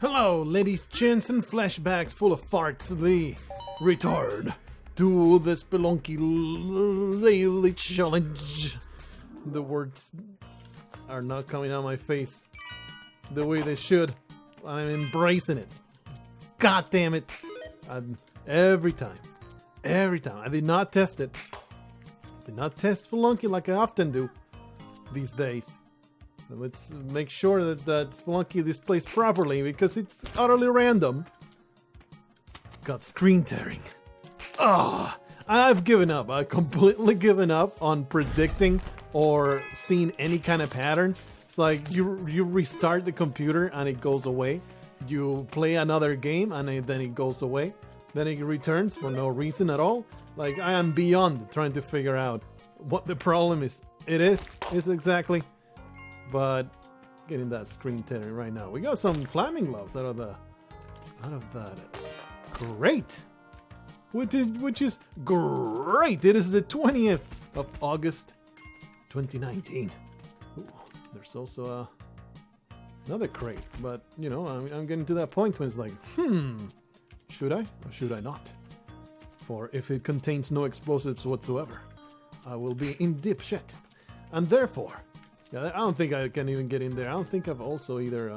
Hello, ladies, chins, and flashbacks full of farts. The retard to the Spelunky daily challenge. The words are not coming out of my face the way they should. I'm embracing it. God damn it. Every time. I did not test it. Did not test Spelunky like I often do these days. So let's make sure that Spelunky displays properly because it's utterly random. Got screen tearing. I've given up. I've completely given up on predicting or seeing any kind of pattern. It's like you restart the computer and it goes away. You play another game and then it goes away. Then it returns for no reason at all. Like, I am beyond trying to figure out what the problem is. It is exactly. But getting that screen tearing right now. We got some climbing gloves out of that. Great. Which is great. It is the 20th of August 2019. Ooh, there's also another crate, but you know, I'm getting to that point when it's like, should I or should I not? For if it contains no explosives whatsoever, I will be in deep shit. And therefore, yeah, I don't think I can even get in there. I don't think I've also either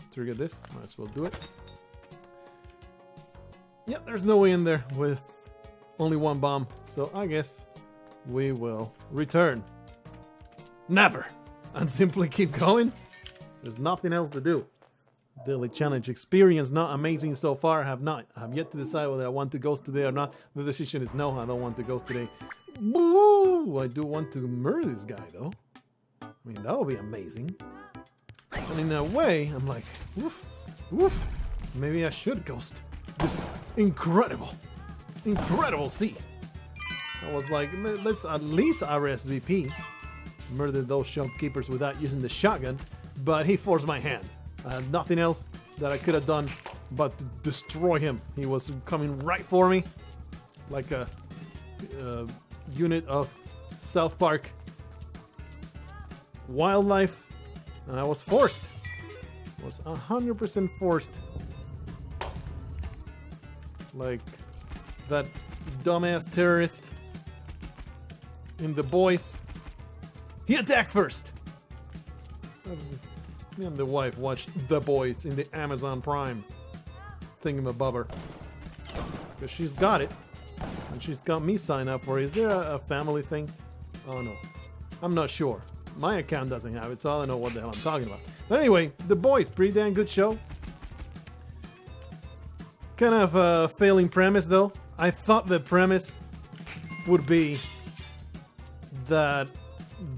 triggered this. Might as well do it. Yeah, there's no way in there with only one bomb. So I guess we will return. Never. And simply keep going. There's nothing else to do. Daily challenge experience not amazing so far. I have yet to decide whether I want to ghost today or not. The decision is no, I don't want to ghost today. Boo! I do want to murder this guy though. I mean, that would be amazing. And in a way, I'm like, woof, maybe I should ghost this incredible sea. I was like, let's at least RSVP. Murder those shopkeepers without using the shotgun, but he forced my hand. I had nothing else that I could have done but to destroy him. He was coming right for me like a unit of South Park wildlife, and I was forced. I was 100% forced. Like that dumbass terrorist in The Boys. He attacked first. Me and the wife watched The Boys in the Amazon Prime thingamabobber. Because she's got it. And she's got me sign up for it. Is there a family thing? Oh no. I'm not sure. My account doesn't have it, so I don't know what the hell I'm talking about. But anyway, The Boys, pretty damn good show. Kind of a failing premise though. I thought the premise would be that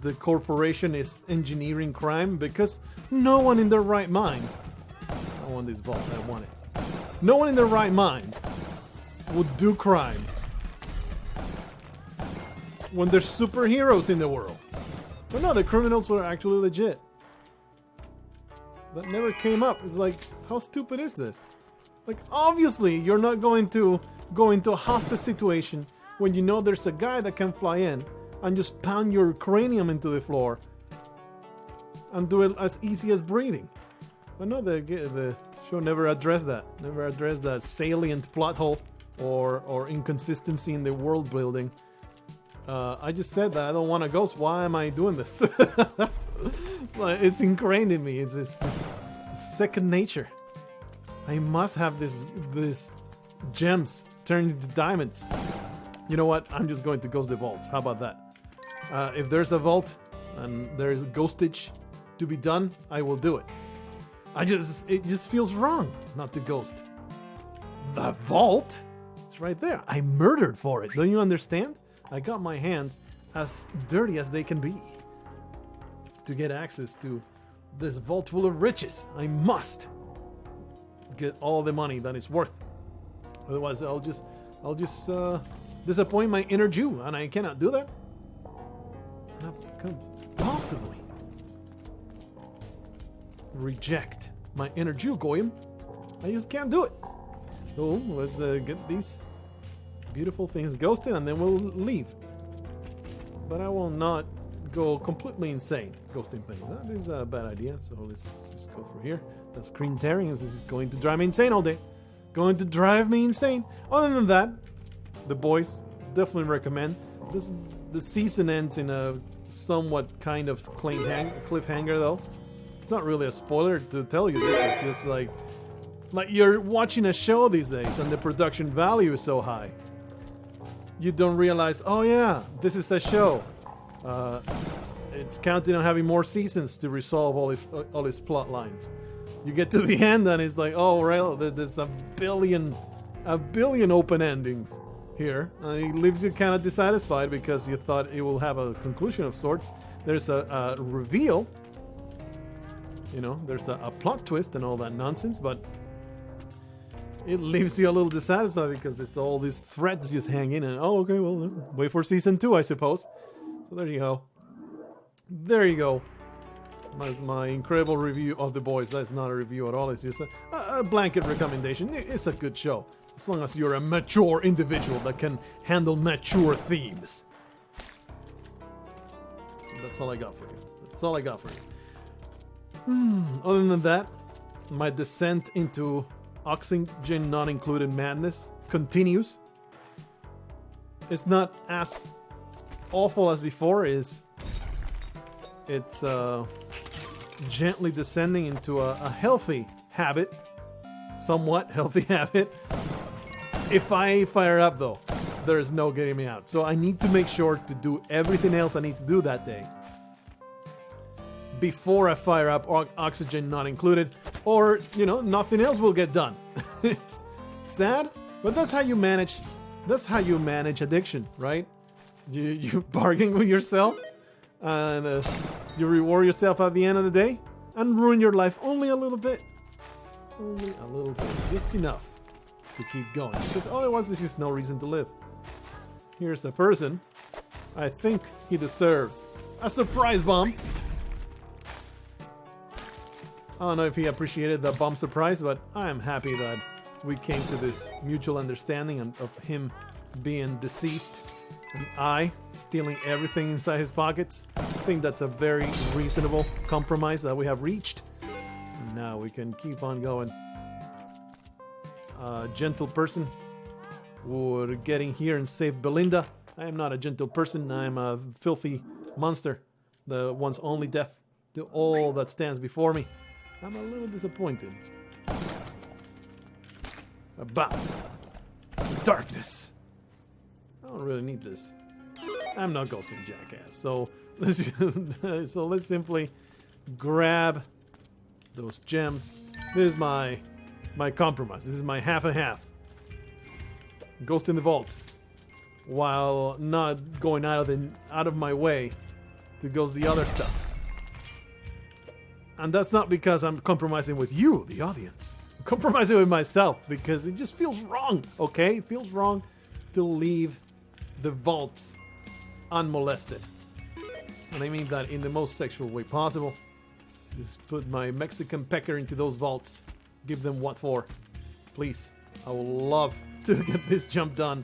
the corporation is engineering crime because no one in their right mind, I want this vault, I want it. No one in their right mind would do crime when there's superheroes in the world. But no, the criminals were actually legit. That never came up. It's like, how stupid is this? Like, obviously, you're not going to go into a hostage situation when you know there's a guy that can fly in and just pound your cranium into the floor and do it as easy as breathing. But no, the show never addressed that. Never addressed that salient plot hole or inconsistency in the world building. I just said that I don't want to ghost. Why am I doing this? It's ingrained in me. It's just second nature. I must have this gems turned into diamonds. You know what? I'm just going to ghost the vaults. How about that? If there's a vault and there's ghostage to be done, I will do it. It just feels wrong not to ghost. The vault? It's right there. I murdered for it. Don't you understand? I got my hands as dirty as they can be to get access to this vault full of riches. I must get all the money that it's worth. Otherwise, I'll just disappoint my inner Jew, and I cannot do that. I can possibly reject my inner Jew, Goyim. I just can't do it. So let's get these beautiful things ghosted and then we'll leave. But I will not go completely insane ghosting things. That is a bad idea. So let's just go through here. The screen tearing is going to drive me insane all day. Going to drive me insane. Other than that, The Boys, definitely recommend. The season ends in a somewhat kind of cliffhanger though. It's not really a spoiler to tell you this. It's just like you're watching a show these days and the production value is so high. You don't realize, oh yeah, this is a show. It's counting on having more seasons to resolve all its plot lines. You get to the end and it's like, oh, well, there's a billion open endings here. And it leaves you kind of dissatisfied because you thought it will have a conclusion of sorts. There's a reveal. You know, there's a plot twist and all that nonsense, but it leaves you a little dissatisfied because there's all these threads just hanging and, oh, okay, well, wait for season 2, I suppose. So there you go. There you go. That's my incredible review of The Boys. That's not a review at all. It's just a blanket recommendation. It's a good show. As long as you're a mature individual that can handle mature themes. So that's all I got for you. That's all I got for you. Other than that, my descent into oxygen not included madness continues. It's not as awful as before. It's gently descending into a healthy habit, somewhat healthy habit. If I fire up though, there is no getting me out. So I need to make sure to do everything else I need to do that day before I fire up oxygen not included, or nothing else will get done. It's sad, but that's how you manage. That's how you manage addiction, right? You bargain with yourself, and you reward yourself at the end of the day, and ruin your life only a little bit. Only a little bit, just enough to keep going. Because otherwise, there's just no reason to live. Here's a person I think he deserves a surprise bomb. I don't know if he appreciated the bomb surprise, but I am happy that we came to this mutual understanding of him being deceased and I stealing everything inside his pockets. I think that's a very reasonable compromise that we have reached. And now we can keep on going. A gentle person would get in here and save Belinda. I am not a gentle person. I am a filthy monster. The one's only death to all that stands before me. I'm a little disappointed about darkness. I don't really need this. I'm not ghosting jackass. So let's simply grab those gems. This is my compromise. This is my half and half. Ghost in the vaults, while not going out of my way to ghost the other stuff. And that's not because I'm compromising with you, the audience. I'm compromising with myself because it just feels wrong, okay? It feels wrong to leave the vaults unmolested. And I mean that in the most sexual way possible. Just put my Mexican pecker into those vaults. Give them what for. Please. I would love to get this jump done.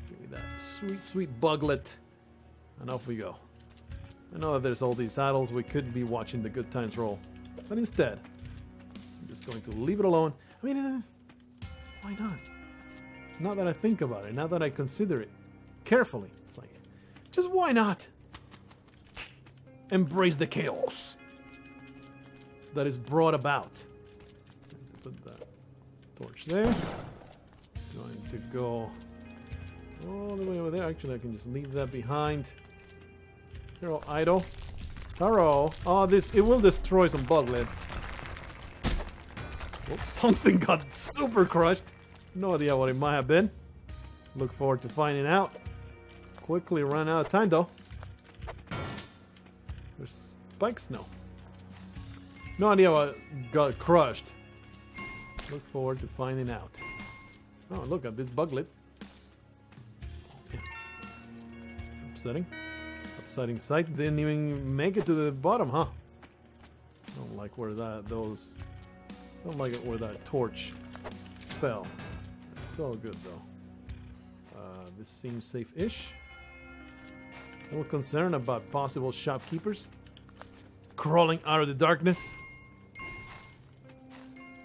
Give me that sweet, sweet buglet. And off we go. I know that there's all these idols we could be watching the good times roll. But instead, I'm just going to leave it alone. I mean, why not? Now that I think about it, now that I consider it carefully, it's like, just why not? Embrace the chaos that is brought about. Put that torch there. Going to go all the way over there. Actually, I can just leave that behind. Hello, idol. Hello. Oh, it will destroy some buglets. Well, something got super crushed. No idea what it might have been. Look forward to finding out. Quickly run out of time though. There's spikes? No. No idea what got crushed. Look forward to finding out. Oh, look at this buglet. Yeah. Upsetting. Upsetting sight. Didn't even make it to the bottom, huh? Don't like where don't like it where that torch fell. It's all good though. This seems safe-ish. A little concerned about possible shopkeepers crawling out of the darkness.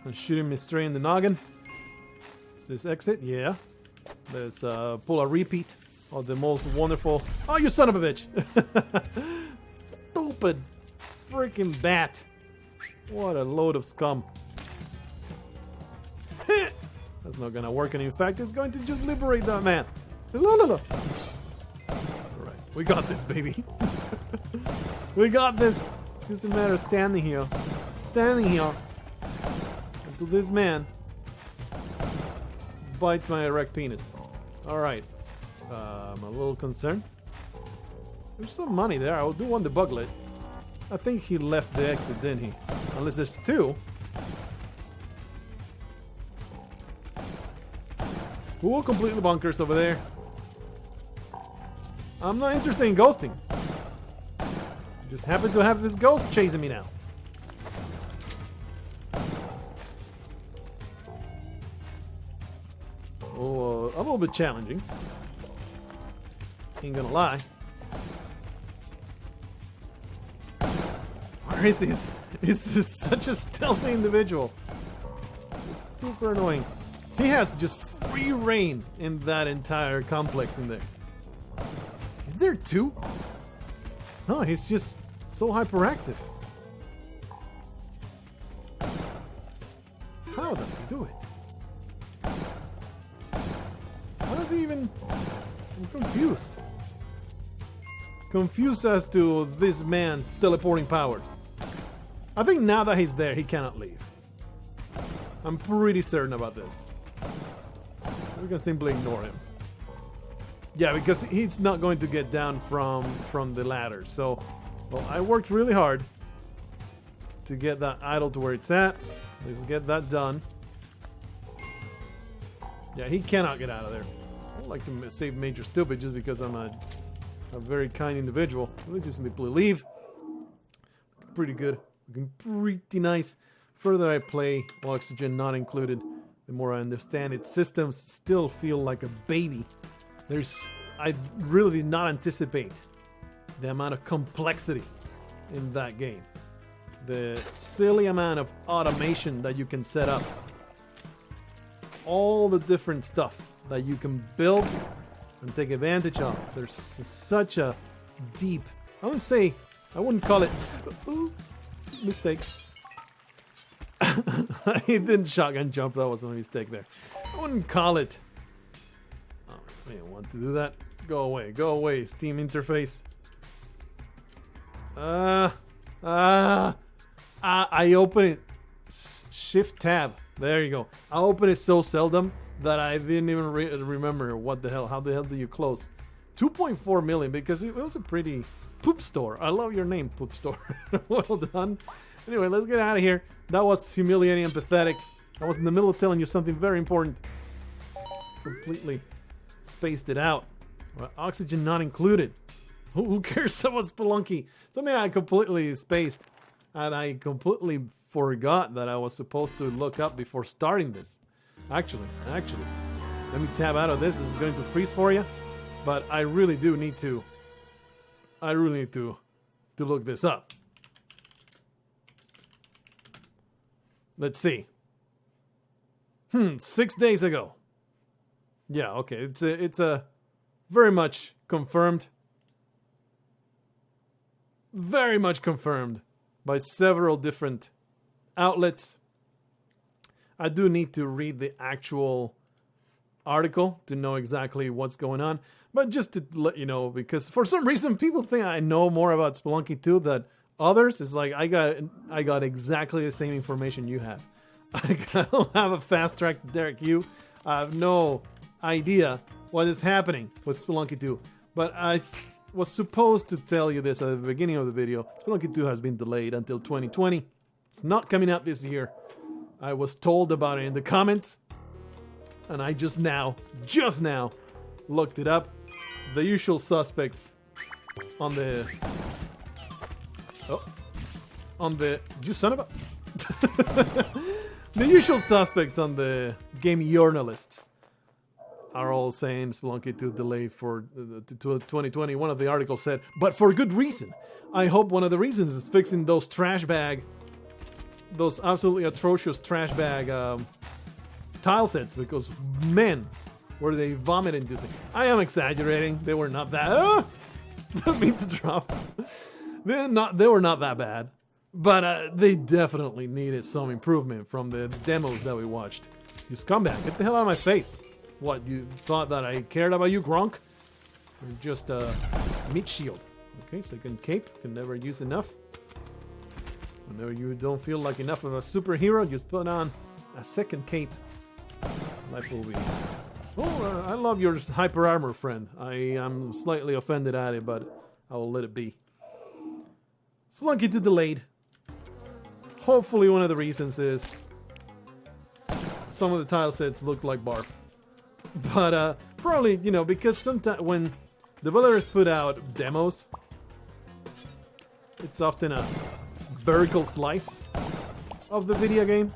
and shooting me straight in the noggin. Is this exit? Yeah. Let's pull a repeat of the most wonderful... Oh, you son of a bitch! Stupid freaking bat. What a load of scum. That's not gonna work, and in fact, it's going to just liberate that man. La la la. Alright, we got this, baby. We got this. It's just a matter of standing here. Standing here. Until this man bites my erect penis. Alright. I'm a little concerned. There's some money there. I do want the buglet. I think he left the exit, didn't he? Unless there's two. Cool, completely bunkers over there. I'm not interested in ghosting. Just happen to have this ghost chasing me now. Oh, a little bit challenging. Ain't gonna lie. Where is this? He's just such a stealthy individual. It's super annoying. He has just free reign in that entire complex in there. Is there two? No, he's just so hyperactive. How does he do it? How does he even... I'm confused. Confused as to this man's teleporting powers. I think now that he's there, he cannot leave. I'm pretty certain about this. We can simply ignore him. Yeah, because he's not going to get down from the ladder. So, well, I worked really hard to get that idol to where it's at. Let's get that done. Yeah, he cannot get out of there. I don't like to save Major Stupid just because I'm a very kind individual. Let's just simply leave. Pretty good. Looking pretty nice. Further I play, oxygen not included, the more I understand its systems still feel like a baby. I really did not anticipate the amount of complexity in that game. The silly amount of automation that you can set up. All the different stuff that you can build and take advantage of. There's such a deep, I wouldn't call it, ooh, mistake. He didn't shotgun jump, that was a mistake there. I wouldn't call it, oh, I didn't want to do that. Go away, Steam interface. I open it, Shift Tab, there you go. I open it so seldom that I didn't even remember what the hell, how the hell do you close? 2.4 million, because it was a pretty poop store. I love your name, poop store. Well done. Anyway, let's get out of here. That was humiliating and pathetic. I was in the middle of telling you something very important. Completely spaced it out. Well, oxygen not included. Who cares about Spelunky? Something I completely spaced. And I completely forgot that I was supposed to look up before starting this. Actually, let me tab out of this. This is going to freeze for you. But I really do need to. I really need to look this up. Let's see. 6 days ago. Yeah, okay. It's a very much confirmed. Very much confirmed by several different outlets. I do need to read the actual article to know exactly what's going on. But just to let you know, because for some reason people think I know more about Spelunky 2 than others. It's like I got exactly the same information you have. I don't have a fast track to Derek Yu. I have no idea what is happening with Spelunky 2. But I was supposed to tell you this at the beginning of the video. Spelunky 2 has been delayed until 2020. It's not coming out this year. I was told about it in the comments. And I just now looked it up. The usual suspects on the... Oh. On the... You son of a... The usual suspects on the game journalists are all saying Spelunky 2 delayed for 2020. One of the articles said, but for good reason. I hope one of the reasons is fixing those trash bag those absolutely atrocious trash bag tile sets, because man, were they vomit inducing. I am exaggerating. They were not that. Don't mean to drop. They were not that bad, but they definitely needed some improvement from the demos that we watched. You scumbag, get the hell out of my face. What, you thought that I cared about you, Gronk? You're just a meat shield. Okay, second cape, can never use enough. Whenever you don't feel like enough of a superhero, just put on a second cape. Life will be... Oh, I love your hyper armor, friend. I am slightly offended at it, but I will let it be. Spelunky to delayed. Hopefully one of the reasons is some of the tile sets look like barf. But probably, you know, because sometimes when developers put out demos, it's often a vertical slice of the video game.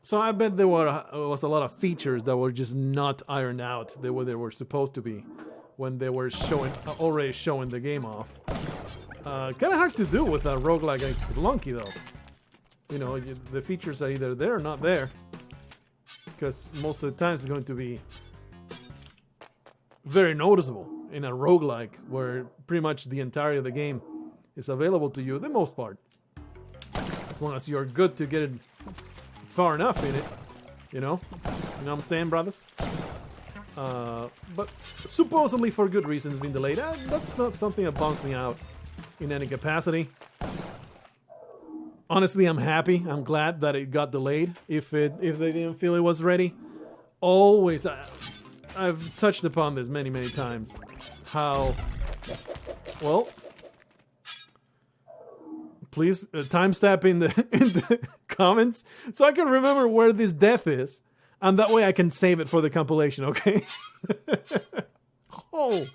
So I bet there was a lot of features that were just not ironed out the way they were supposed to be when they were already showing the game off. Kind of hard to do with a roguelike like Spelunky though. You know, the features are either there or not there. Because most of the time it's going to be very noticeable in a roguelike where pretty much the entirety of the game is available to you, the most part. As long as you're good to get it far enough in it, you know what I'm saying, brothers? But supposedly for good reasons being delayed. That's not something that bums me out in any capacity. Honestly, I'm happy. I'm glad that it got delayed. If they didn't feel it was ready, always I've touched upon this many times. How well. Please timestamp in the comments so I can remember where this death is, and that way I can save it for the compilation. Okay. Oh,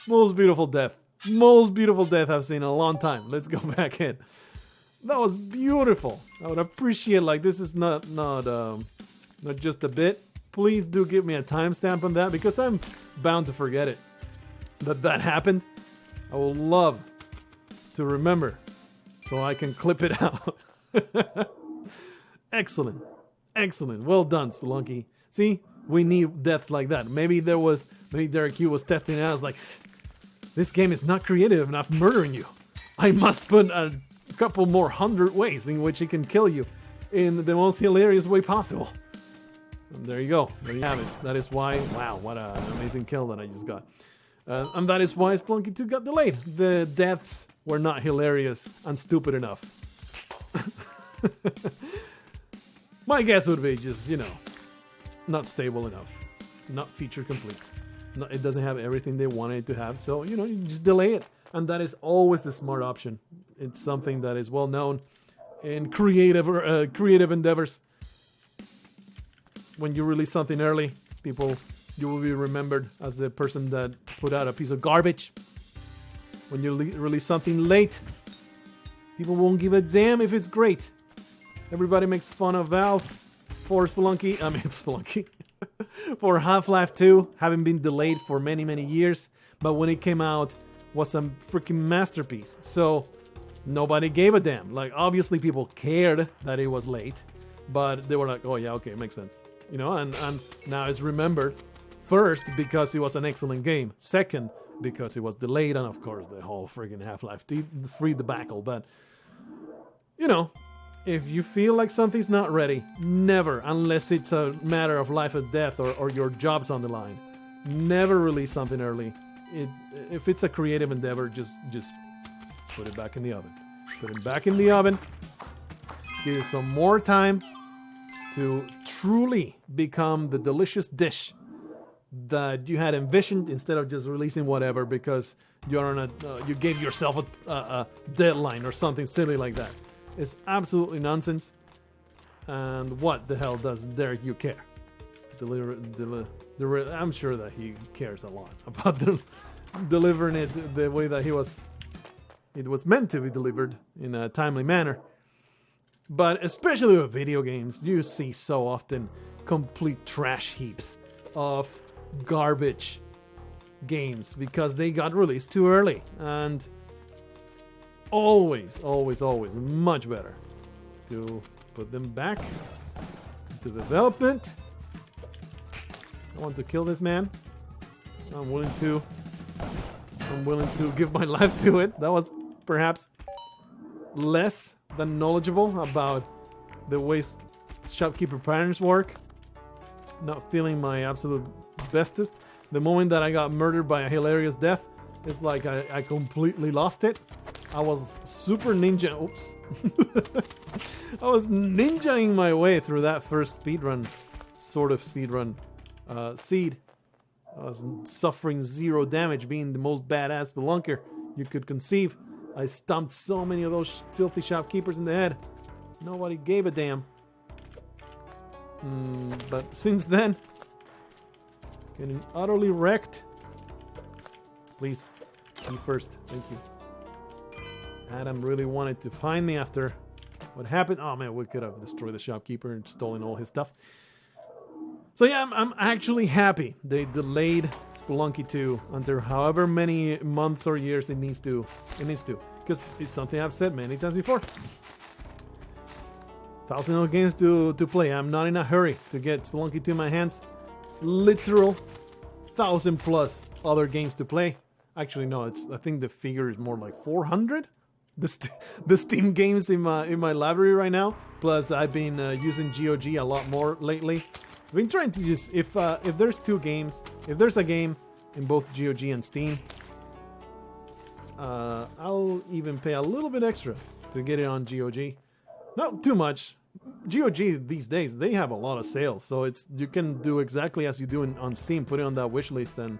most beautiful death I've seen in a long time. Let's go back in. That was beautiful. I would appreciate, like, this is not just a bit. Please do give me a timestamp on that because I'm bound to forget it. That happened. I will love to remember so I can clip it out. Excellent. Well done, Spelunky. See, we need death like that. Maybe Derek Q was testing it out. I was like, this game is not creative enough murdering you. I must put a couple more 100 ways in which it can kill you in the most hilarious way possible. And there you go. There you have it. That is why, wow, what an amazing kill that I just got. And that is why Spelunky 2 got delayed. The deaths were not hilarious and stupid enough. My guess would be just, you know, not stable enough. Not feature complete. No, it doesn't have everything they wanted it to have. So, you know, you just delay it. And that is always the smart option. It's something that is well known in creative endeavors. When you release something early, you will be remembered as the person that put out a piece of garbage. When you release something late, people won't give a damn if it's great. Everybody makes fun of Valve for Spelunky, for Half-Life 2 having been delayed for many years, but when it came out was a freaking masterpiece. So nobody gave a damn. Like, obviously people cared that it was late, but they were like, oh yeah, okay, it makes sense. You know, and now it's remembered first because it was an excellent game. Second, because it was delayed, and of course the whole freaking Half-Life 3 debacle. But, you know, if you feel like something's not ready, never, unless it's a matter of life or death or your job's on the line, never release something early. If it's a creative endeavor, just put it back in the oven. Put it back in the oven. Give it some more time to truly become the delicious dish that you had envisioned, instead of just releasing whatever because you're on you gave yourself a deadline or something silly like that. It's absolutely nonsense. And what the hell does Derek you care? I'm sure that he cares a lot about delivering it the way that it was meant to be delivered in a timely manner. But especially with video games, you see so often complete trash heaps of garbage games because they got released too early. And always, always, always much better to put them back into development. I want to kill this man. I'm willing to give my life to it. That was perhaps less than knowledgeable about the ways shopkeeper patterns work. Not feeling my absolute bestest. The moment that I got murdered by a hilarious death, it's like I completely lost it. I was super ninja. Oops. I was ninjaing my way through that first speedrun, sort of speedrun seed. I was suffering 0 damage, being the most badass spelunker you could conceive. I stomped so many of those filthy shopkeepers in the head. Nobody gave a damn. But since then, getting utterly wrecked. Please, me first. Thank you. Adam really wanted to find me after what happened. Oh man, we could have destroyed the shopkeeper and stolen all his stuff. So yeah, I'm actually happy they delayed Spelunky 2 until however many months or years it needs to. Because it's something I've said many times before. 1,000 other games to play. I'm not in a hurry to get Spelunky 2 in my hands. Literal 1,000 plus other games to play. Actually, no, I think the figure is more like 400. The Steam games in my library right now. Plus, I've been using GOG a lot more lately. I've been trying to just if there's 2 games, if there's a game in both GOG and Steam, I'll even pay a little bit extra to get it on GOG. Not too much. GOG these days, they have a lot of sales, so you can do exactly as you do on Steam, put it on that wish list and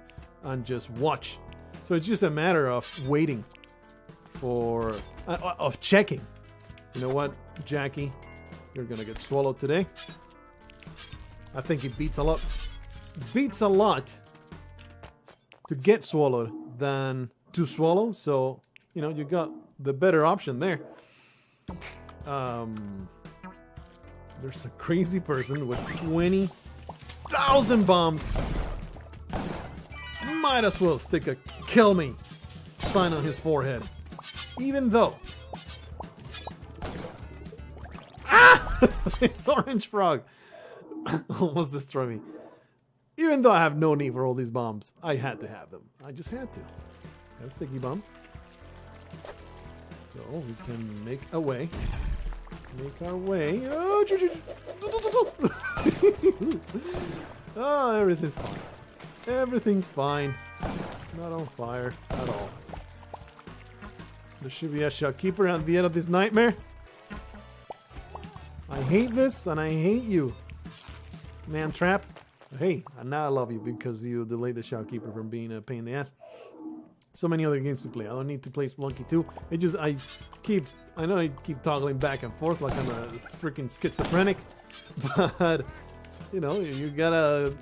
just watch. So it's just a matter of waiting for of checking. You know what, Jackie, you're gonna get swallowed today. I think it beats a lot to get swallowed than to swallow. So you know you got the better option there. There's a crazy person with 20,000 bombs. Might as well stick a kill me sign on his forehead. Even though... Ah! It's Orange Frog. Almost destroyed me. Even though I have no need for all these bombs, I had to have them. I just had to. Have sticky bombs. So we can make a way. Make our way. Oh, oh, everything's fine. Everything's fine. Not on fire at all. There should be a shopkeeper at the end of this nightmare. I hate this and I hate you. Man trap. Hey, now I love you because you delayed the shopkeeper from being a pain in the ass. So many other games to play. I don't need to play Spelunky 2. I know I keep toggling back and forth like I'm a freaking schizophrenic. But, you know, you gotta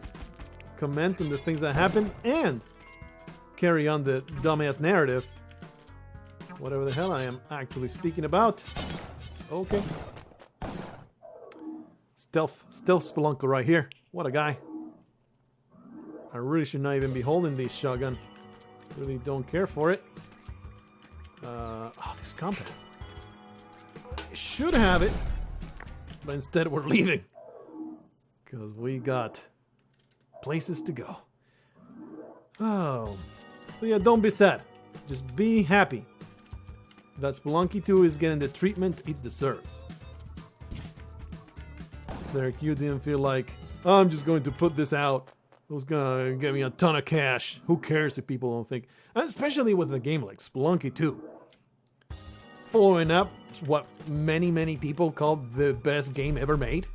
comment on the things that happen and carry on the dumbass narrative. Whatever the hell I am actually speaking about. Okay. Stealth Spelunker right here. What a guy. I really should not even be holding this shotgun. Really don't care for it. Oh, these compounds. I should have it, but instead we're leaving because we got places to go. Oh, so yeah, don't be sad. Just be happy that Spelunky 2 is getting the treatment it deserves. Derek, you didn't feel like, oh, I'm just going to put this out. It was gonna get me a ton of cash. Who cares if people don't think? And especially with a game like Spelunky 2. Following up what many people called the best game ever made.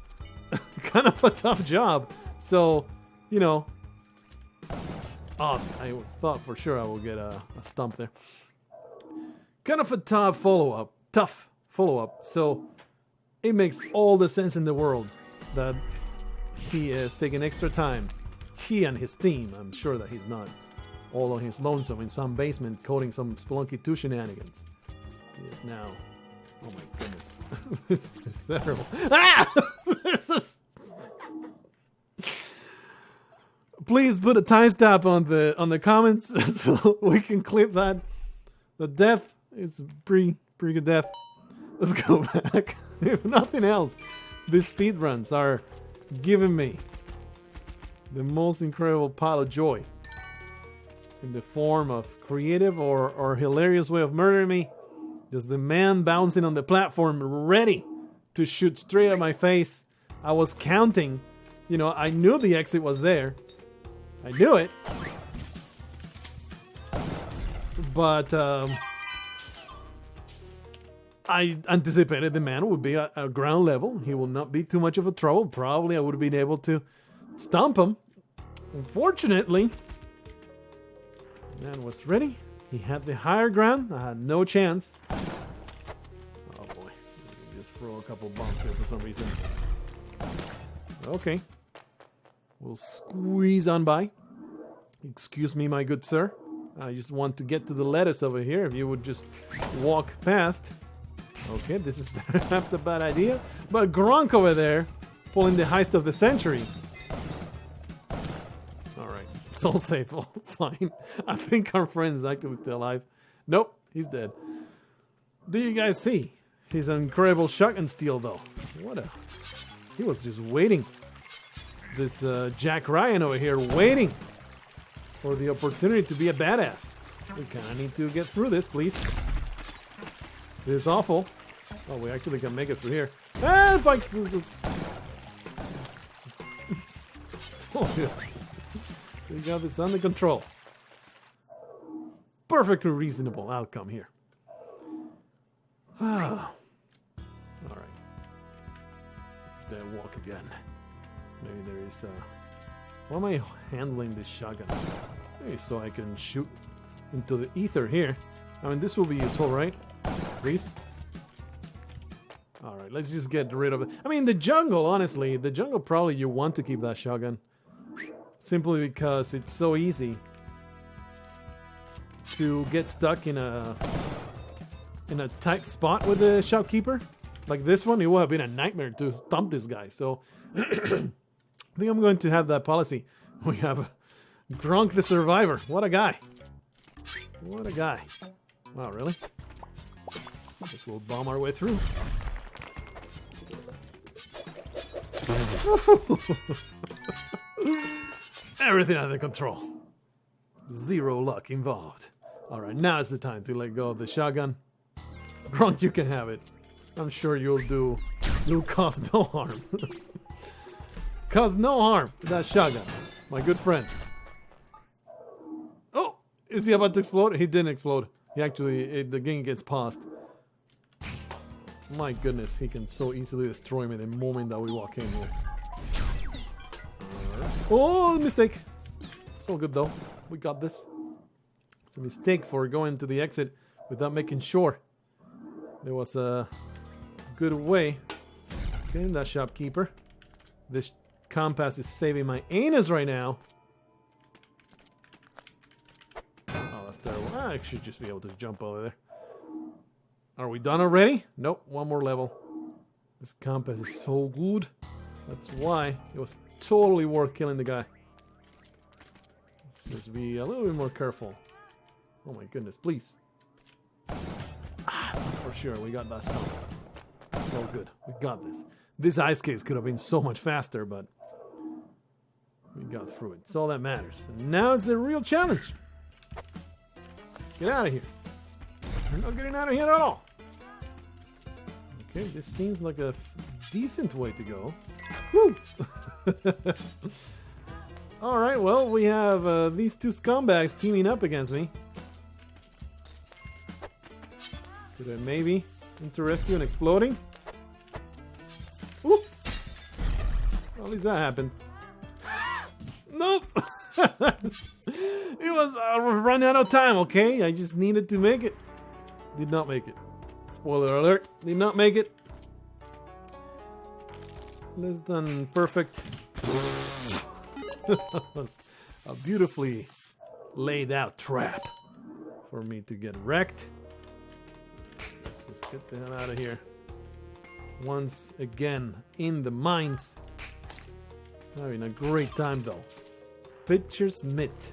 Kind of a tough job. So, you know. Oh, I thought for sure I would get a stump there. Kind of a tough follow-up. So, it makes all the sense in the world that he is taking extra time. He and his team, I'm sure that he's not all on his lonesome in some basement coding some Spelunky 2 shenanigans. He is now. Oh my goodness. This is terrible. Ah! Please put a timestamp on the comments so we can clip that. The death is Pretty good death. Let's go back. If nothing else, these speedruns are giving me the most incredible pile of joy. In the form of creative or hilarious way of murdering me. Just the man bouncing on the platform ready to shoot straight at my face. I was counting. You know, I knew the exit was there. I knew it. But I anticipated the man would be at ground level. He will not be too much of a trouble. Probably I would have been able to stomp him. Unfortunately, the man was ready. He had the higher ground. I had no chance. Oh boy. Just throw a couple bombs here for some reason. Okay. We'll squeeze on by. Excuse me, my good sir. I just want to get to the lettuce over here. If you would just walk past. Okay, this is perhaps a bad idea. But Gronk over there, pulling the heist of the century. Alright, it's all safe. All fine. I think our friend is actually still alive. Nope, he's dead. Do you guys see his incredible shotgun steal, though? What a... He was just waiting. This Jack Ryan over here waiting for the opportunity to be a badass. We kind of need to get through this, please. This is awful. Oh, we actually can make it through here. Ah, bikes! So good. We got this under control. Perfectly reasonable outcome here. Ah. All right. Then walk again. Maybe there is. Why am I handling this shotgun? Maybe so I can shoot into the ether here. I mean, this will be useful, right? Please. All right, let's just get rid of it. I mean, the jungle, honestly, the jungle probably you want to keep that shotgun. Simply because it's so easy to get stuck in a tight spot with the shopkeeper. Like this one, it would have been a nightmare to stomp this guy. So I think I'm going to have that policy. We have Gronk the Survivor. What a guy. What a guy. Wow, really? I guess we'll bomb our way through. Everything under control. Zero luck involved. Alright, now is the time to let go of the shotgun. Gronk, you can have it. I'm sure you'll cause no harm. Cause no harm with that shotgun, my good friend. Oh, is he about to explode? He didn't explode. He actually, the game gets paused. My goodness, he can so easily destroy me the moment that we walk in here. Oh, mistake. It's all good though. We got this. It's a mistake for going to the exit without making sure there was a good way. Okay, that shopkeeper. This compass is saving my anus right now. Oh, that's terrible. I should just be able to jump over there. Are we done already? Nope, one more level. This compass is so good. That's why it was totally worth killing the guy. Let's just be a little bit more careful. Oh my goodness, please. Ah, for sure, we got that stomp. It's all good. We got this. This ice case could have been so much faster, but we got through it. It's all that matters. And now it's the real challenge. Get out of here. You're not getting out of here at all. Okay, this seems like a decent way to go. Woo! Alright, well, we have these two scumbags teaming up against me. Could I maybe interest you in exploding? Woo! Well, at least that happened. Nope! It was running out of time, okay? I just needed to make it. Did not make it. Spoiler alert, did not make it. Less than perfect. That was a beautifully laid out trap for me to get wrecked. Let's just get the hell out of here. Once again in the mines. Having a great time though. Pitcher's mitt.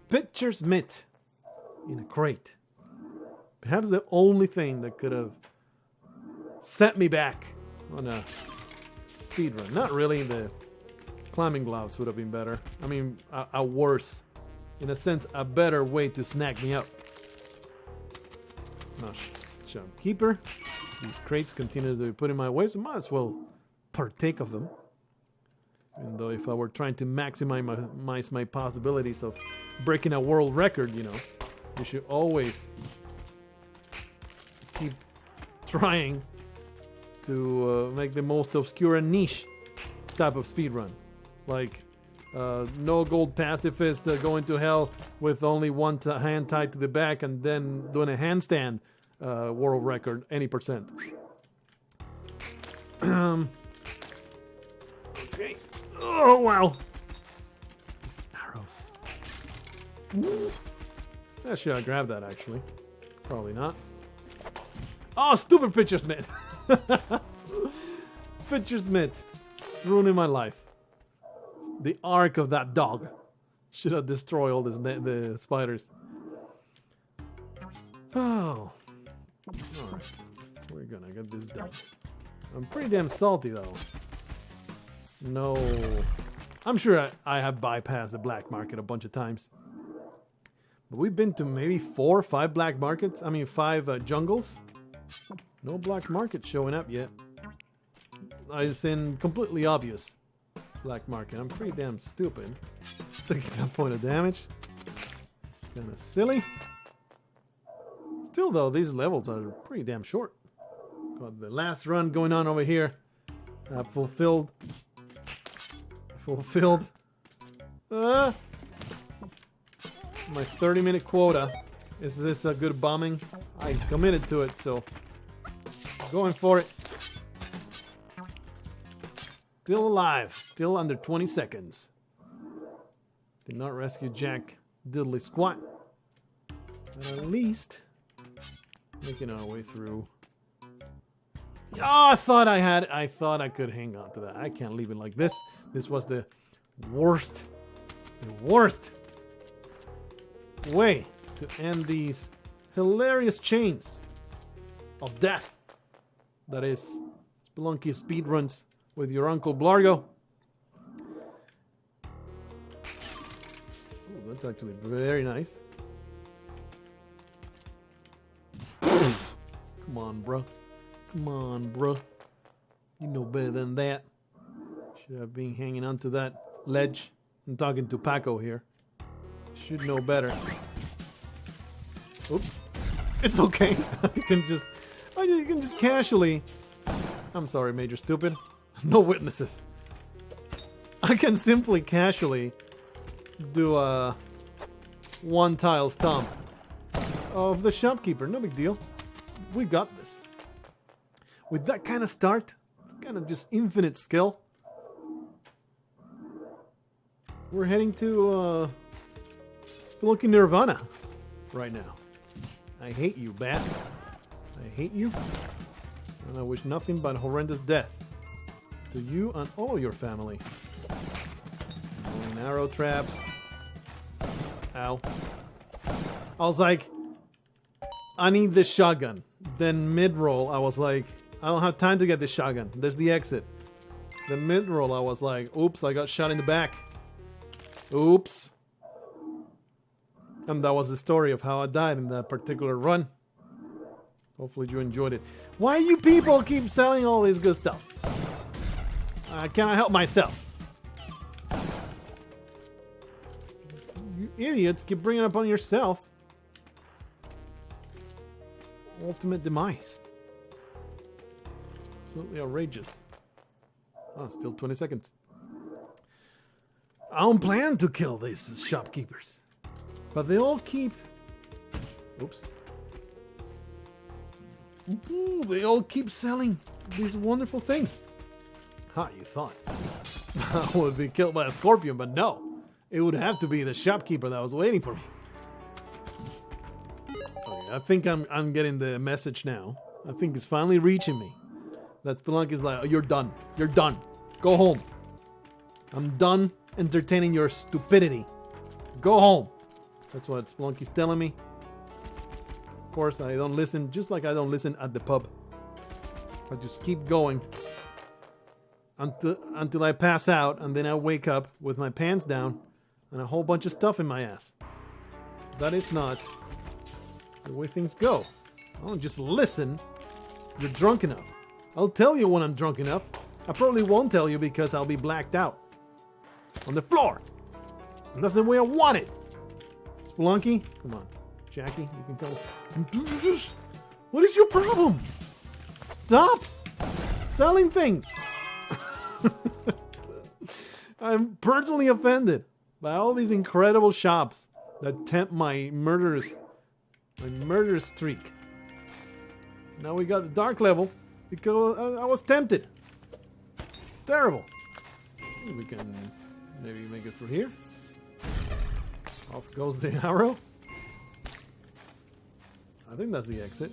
Pitcher's mitt in a crate. Perhaps the only thing that could have set me back on a speed run. Not really. The climbing gloves would have been better. I mean, a worse, in a sense, a better way to snag me up. No, shopkeeper. These crates continue to be put in my way, so I might as well partake of them. Even though if I were trying to maximize my possibilities of breaking a world record, you know, you should always keep trying to make the most obscure and niche type of speedrun. Like, no gold pacifist going to hell with only one hand tied to the back and then doing a handstand world record, any percent. Okay. Oh, wow. These arrows. I should have grabbed that, actually. Probably not. Oh, stupid Pitcher Smith. Pitcher Smith. Ruining my life. The arc of that dog. Should have destroyed all the spiders. Oh. Alright. We're gonna get this done. I'm pretty damn salty, though. No. I'm sure I have bypassed the black market a bunch of times. But we've been to maybe 4 or 5 black markets. I mean, 5 jungles. No black market showing up yet. It's in completely obvious black market. I'm pretty damn stupid. Taking that point of damage. It's kind of silly. Still, though, these levels are pretty damn short. Got the last run going on over here. Fulfilled. My 30-minute quota. Is this a good bombing? I committed to it, so going for it. Still alive. Still under 20 seconds. Did not rescue Jack Diddley Squat. But at least making our way through. Oh, I thought I could hang on to that. I can't leave it like this. This was the worst way to end these hilarious chains of death. That is Spelunky speedruns with your Uncle Blargh. Ooh, that's actually very nice. Come on, bro. Come on, bro. You know better than that. Should have been hanging onto that ledge. I'm talking to Paco here. Should know better. Oops. It's okay. You can just casually. I'm sorry, Major Stupid. No witnesses. I can simply casually do a one tile stomp of the shopkeeper. No big deal. We got this. With that kind of start, kind of just infinite skill, we're heading to Spelunky Nirvana right now. I hate you, Bat. I hate you. And I wish nothing but horrendous death to you and all your family. And arrow traps. Ow. I was like, I need this shotgun. Then mid-roll, I was like, I don't have time to get this shotgun. There's the exit. Then mid-roll, I was like, oops, I got shot in the back. Oops. And that was the story of how I died in that particular run. Hopefully you enjoyed it. Why you people keep selling all this good stuff? Can I help myself? You idiots keep bringing it upon yourself. Ultimate demise. Absolutely outrageous. Oh, still 20 seconds. I don't plan to kill these shopkeepers. But they all keep... Oops. Ooh, they all keep selling these wonderful things. Ha, you thought I would be killed by a scorpion, but no. It would have to be the shopkeeper that was waiting for me. Okay, I think I'm getting the message now. I think it's finally reaching me. That Spelunky's like, oh, you're done. You're done. Go home. I'm done entertaining your stupidity. Go home. That's what Spelunky's telling me. Of course, I don't listen, just like I don't listen at the pub. I just keep going until I pass out, and then I wake up with my pants down and a whole bunch of stuff in my ass. That is not the way things go. I don't just listen. You're drunk enough. I'll tell you when I'm drunk enough. I probably won't tell you because I'll be blacked out on the floor. And that's the way I want it. Spelunky, come on. Jackie, you can come. What is your problem? Stop selling things. I'm personally offended by all these incredible shops that tempt my murderous streak. Now we got the dark level because I was tempted. It's terrible. We can maybe make it through here. Off goes the arrow. I think that's the exit.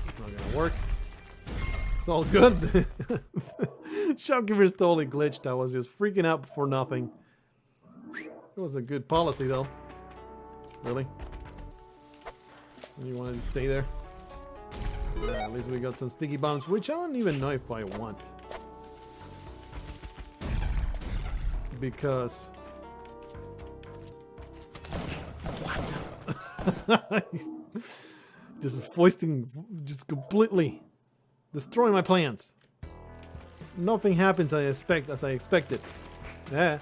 It's not gonna work. It's all good. Shopkeeper's totally glitched. I was just freaking out for nothing. It was a good policy though. Really? You wanted to stay there? At least we got some sticky bombs, which I don't even know if I want. Because... What? Just foisting, just completely destroying my plans. Nothing happens as I expected. Yeah.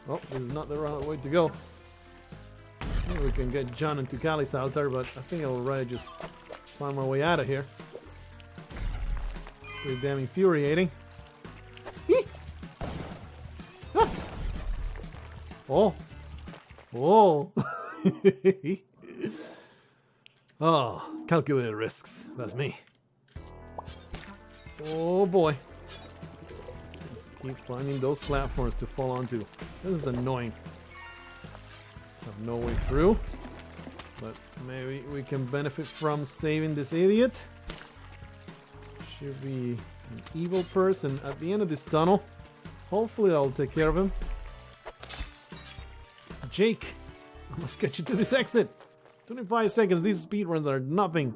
Oh, this is not the right way to go. Maybe we can get John into Cali's altar, but I think I'll rather just find my way out of here. Pretty damn infuriating. Ah. Oh. Oh. Oh, calculated risks. That's me. Oh boy. Just keep finding those platforms to fall onto. This is annoying. Have no way through. But maybe we can benefit from saving this idiot. Should be an evil person at the end of this tunnel. Hopefully I'll take care of him. Jake, I must get you to this exit. 25 seconds. These speedruns are nothing.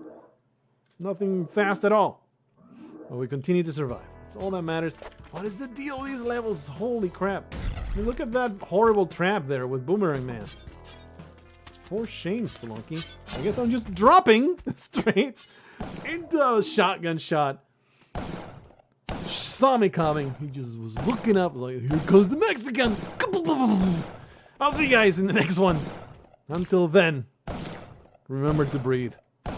Nothing fast at all. But we continue to survive. That's all that matters. What is the deal with these levels? Holy crap. I mean, look at that horrible trap there with Boomerang Man. It's for shame, Spelunky. I guess I'm just dropping straight into a shotgun shot. Saw me coming. He just was looking up like, here goes the Mexican. I'll see you guys in the next one. Until then, remember to breathe.